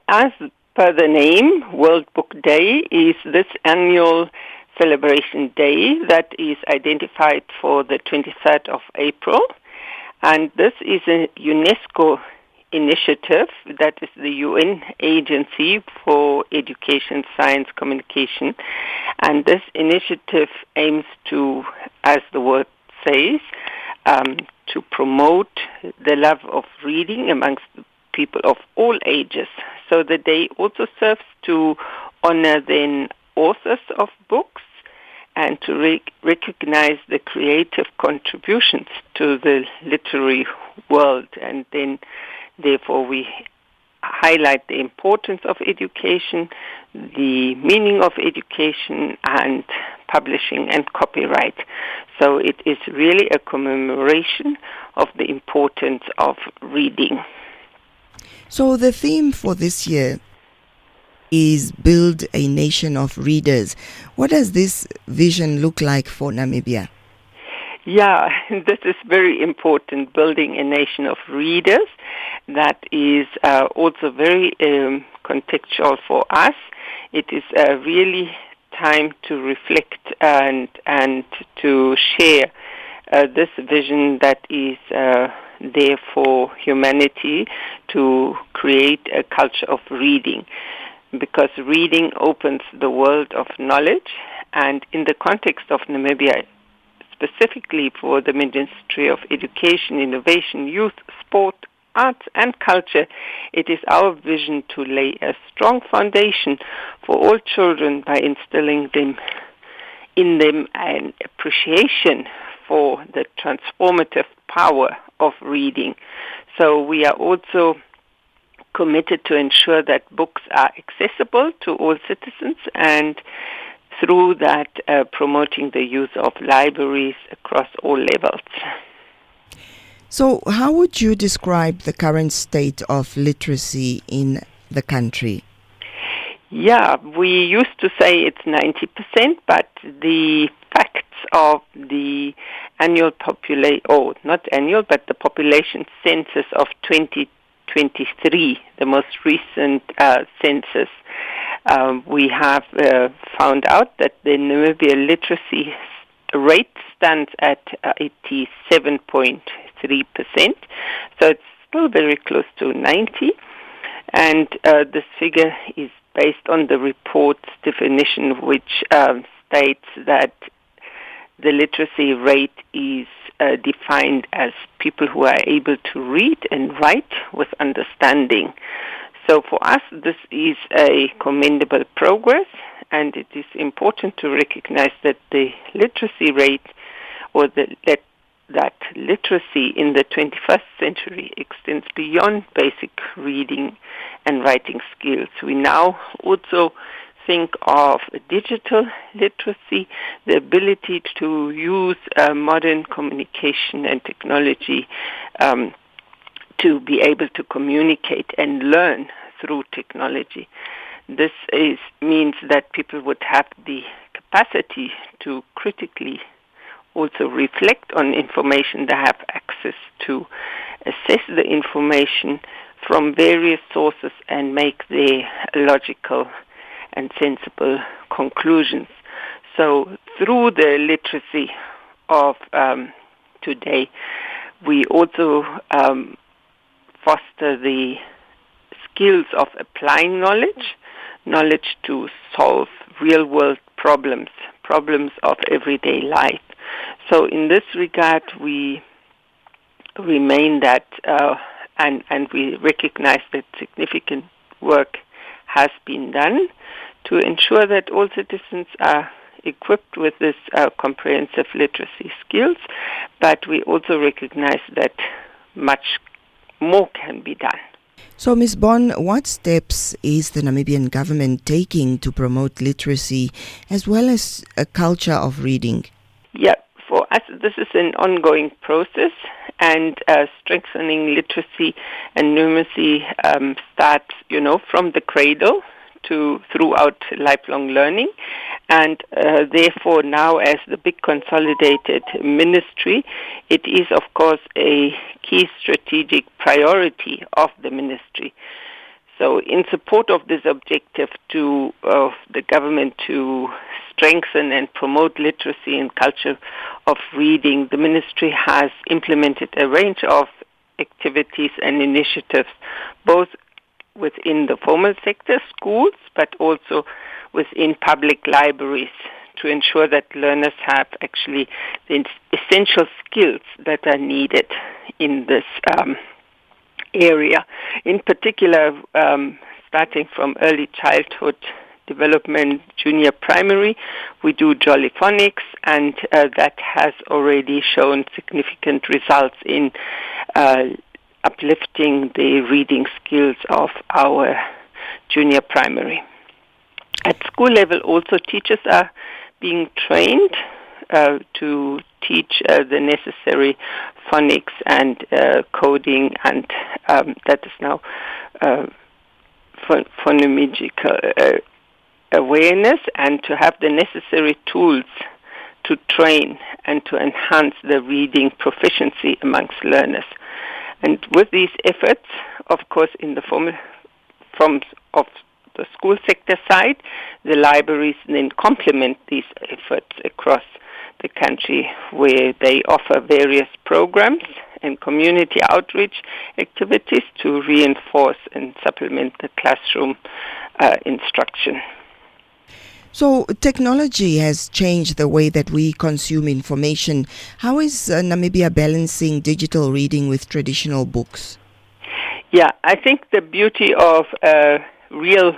As per the name, World Book Day is this annual celebration day that is identified for the 23rd of April. And this is a UNESCO initiative, that is the UN agency for education, science, communication. And this initiative aims to, as the word says, to promote the love of reading amongst people of all ages. So the day also serves to honor then authors of books and to recognize the creative contributions to the literary world. And then, therefore, we highlight the importance of education, the meaning of education, and publishing and copyright. So it is really a commemoration of the importance of reading. So the theme for this year is Build a Nation of Readers. What does this vision look like for Namibia? Yeah, this is very important, building a nation of readers. That is also very contextual for us. It is really time to reflect and to share this vision that is there for humanity, to create a culture of reading, because reading opens the world of knowledge. And in the context of Namibia, specifically for the Ministry of Education, Innovation, Youth, Sport, Arts and Culture, it is our vision to lay a strong foundation for all children by instilling in them an appreciation for the transformative power of reading. So we are also committed to ensure that books are accessible to all citizens, and through that promoting the use of libraries across all levels. So how would you describe the current state of literacy in the country? Yeah, we used to say it's 90%, but the facts of the annual the population census of 2023, the most recent census, we have found out that the Namibia literacy rate stands at 87.3%. So it's still very close to 90. And this figure is based on the report's definition, which states that the literacy rate is defined as people who are able to read and write with understanding. So for us, this is a commendable progress, and it is important to recognize that the literacy rate, or that literacy in the 21st century, extends beyond basic reading and writing skills. We now also think of digital literacy, the ability to use modern communication and technology to be able to communicate and learn through technology. This means that people would have the capacity to critically also reflect on information they have access to, assess the information from various sources, and make their logical and sensible conclusions. So through the literacy of today, we also foster the skills of applying knowledge to solve real-world problems of everyday life. So in this regard, we remain that, and we recognize that significant work has been done to ensure that all citizens are equipped with this comprehensive literacy skills, but we also recognize that much more can be done. So, Ms. Bohn, what steps is the Namibian government taking to promote literacy as well as a culture of reading? Yeah, for us, this is an ongoing process, and strengthening literacy and numeracy starts, from the cradle to throughout lifelong learning. And therefore now, as the big consolidated ministry, it is of course a key strategic priority of the ministry. So in support of this objective of the government to strengthen and promote literacy and culture of reading, the ministry has implemented a range of activities and initiatives, both within the formal sector, schools, but also within public libraries, to ensure that learners have actually the essential skills that are needed in this area. In particular, starting from early childhood development, junior primary, we do Jollyphonics, and that has already shown significant results in uplifting the reading skills of our junior primary. At school level, also teachers are being trained to teach the necessary phonics and coding, and that is now phonemical awareness, and to have the necessary tools to train and to enhance the reading proficiency amongst learners. And with these efforts, of course, in the from the school sector side, the libraries then complement these efforts across the country, where they offer various programs and community outreach activities to reinforce and supplement the classroom instruction. So technology has changed the way that we consume information. How is Namibia balancing digital reading with traditional books? Yeah, I think the beauty of real,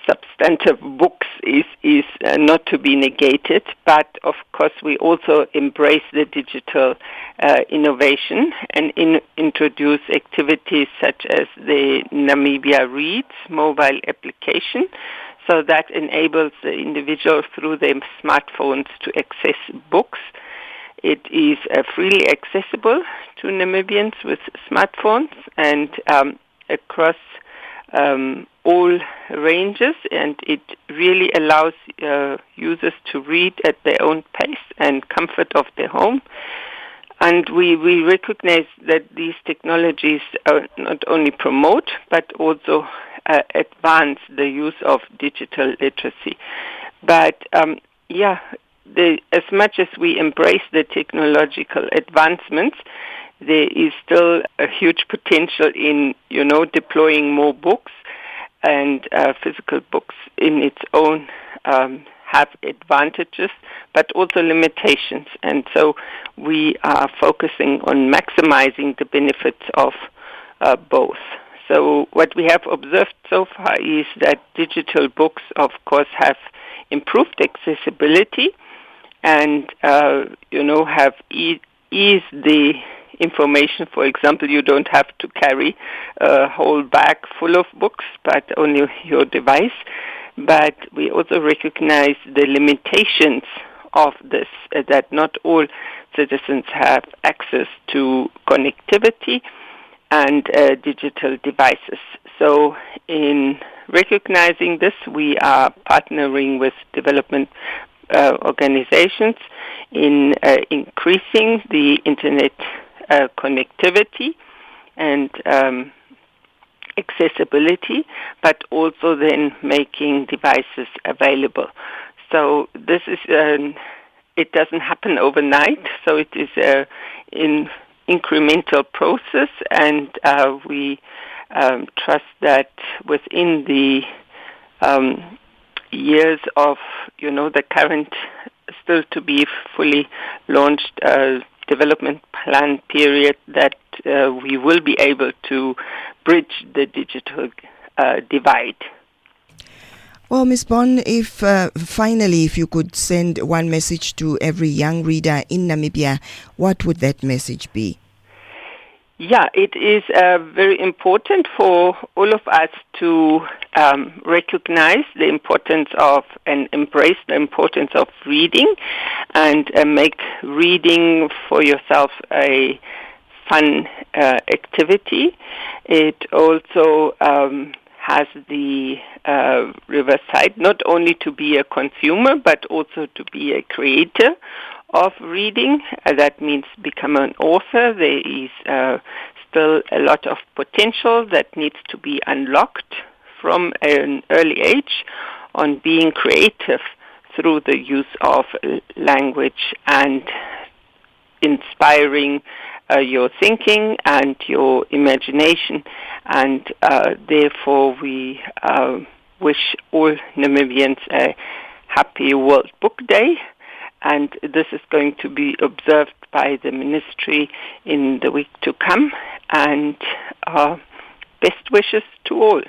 substantive books is not to be negated, but of course we also embrace the digital innovation and introduce activities such as the Namibia Reads mobile application, so that enables the individual through their smartphones to access books. It is freely accessible to Namibians with smartphones and across all ranges, and it really allows users to read at their own pace and comfort of their home. And we recognize that these technologies not only promote but also advance the use of digital literacy. But as much as we embrace the technological advancements, there is still a huge potential in, deploying more books, and physical books in its own have advantages, but also limitations. And so we are focusing on maximizing the benefits of both. So what we have observed so far is that digital books, of course, have improved accessibility and, have eased the information. For example, you don't have to carry a whole bag full of books, but only your device. But we also recognize the limitations of this, that not all citizens have access to connectivity and digital devices. So in recognizing this, we are partnering with development organizations in increasing the internet connectivity and accessibility, but also then making devices available. So this is it doesn't happen overnight, so it is an incremental process, and we trust that within the years of, the current still to be fully launched development plan period, that we will be able to bridge the digital divide. Well, Ms. Bohn, if you could send one message to every young reader in Namibia, what would that message be? Yeah, it is very important for all of us to recognize the importance of and embrace the importance of reading, and make reading for yourself a fun activity. It also has the reverse side, not only to be a consumer, but also to be a creator of reading. That means become an author. There is still a lot of potential that needs to be unlocked from an early age on being creative through the use of language and inspiring your thinking and your imagination. And therefore we wish all Namibians a happy World Book Day. And this is going to be observed by the ministry in the week to come. And best wishes to all.